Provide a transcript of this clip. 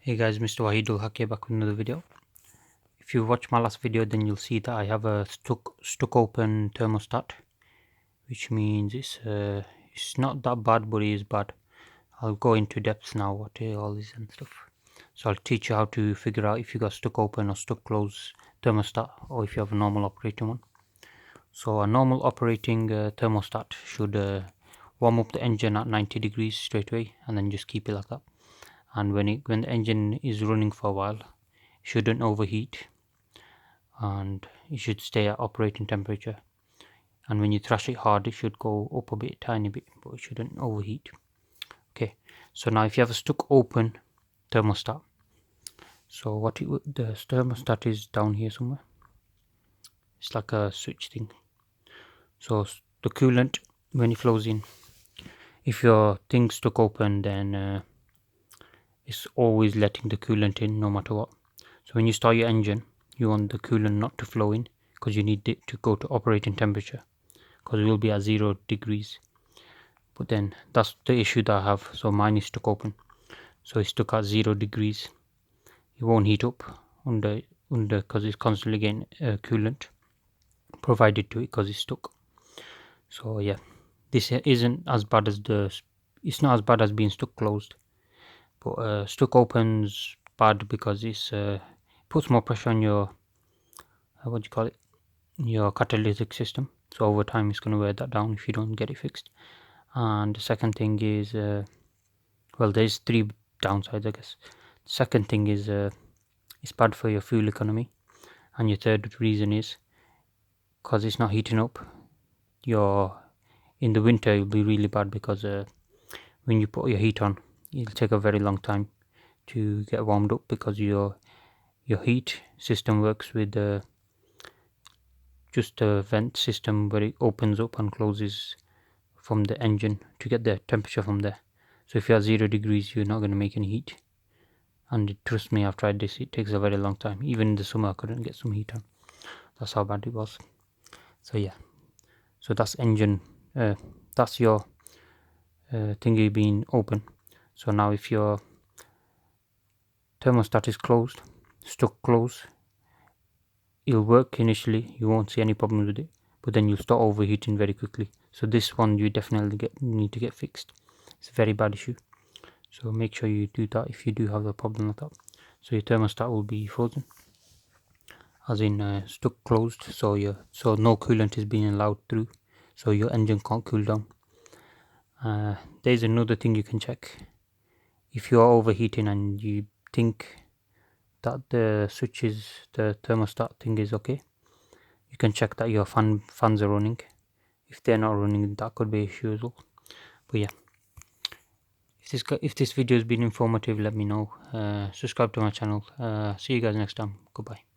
Hey guys, Mr. Haque back with another video. If you watch my last video, then you'll see that I have a stuck open thermostat, which means it's not that bad, but it is bad. I'll go into depths now what all is and stuff. So I'll teach you how to figure out if you got stuck open or stuck closed thermostat, or if you have a normal operating one. So a normal operating thermostat should warm up the engine at 90 degrees straight away, and then just keep it like that. And when the engine is running for a while, it shouldn't overheat, and it should stay at operating temperature. And when you thrash it hard, it should go up a bit, tiny bit, but it shouldn't overheat. Okay, so now if you have a stuck open thermostat, so the thermostat is down here somewhere. It's like a switch thing. So the coolant, when it flows in, if your thing's stuck open, then it's always letting the coolant in no matter what. So when you start your engine, you want the coolant not to flow in, because you need it to go to operating temperature, because it will be at 0 degrees. But then that's the issue that I have. So mine is stuck open, so it's stuck at 0 degrees. It won't heat up under because it's constantly getting coolant provided to it because it's stuck. So yeah, this isn't as bad as it's not as bad as being stuck closed, but stuck open's bad because it's puts more pressure on your what do you call it, your catalytic system. So over time it's going to wear that down if you don't get it fixed. And the second thing is well, there's 3 downsides, I guess. The second thing is it's bad for your fuel economy, and your third reason is because it's not heating up. In the winter it'll be really bad because when you put your heat on, it'll take a very long time to get warmed up, because your heat system works with just a vent system where it opens up and closes from the engine to get the temperature from there. So if you're at 0 degrees, you're not going to make any heat. And trust me, I've tried this, it takes a very long time. Even in the summer I couldn't get some heat on. That's how bad it was. So yeah, so that's engine, that's your thingy being open. So now if your thermostat is closed, stuck closed, it'll work initially, you won't see any problems with it, but then you'll start overheating very quickly. So this one you definitely need to get fixed. It's a very bad issue, so make sure you do that if you do have a problem like that. So your thermostat will be frozen, as in stuck closed, so no coolant is being allowed through, so your engine can't cool down. There's another thing you can check. If you are overheating and you think that the thermostat thing is okay, you can check that your fans are running. If they're not running, that could be an issue as well. But yeah, if this video has been informative, let me know. Subscribe to my channel. See you guys next time. Goodbye.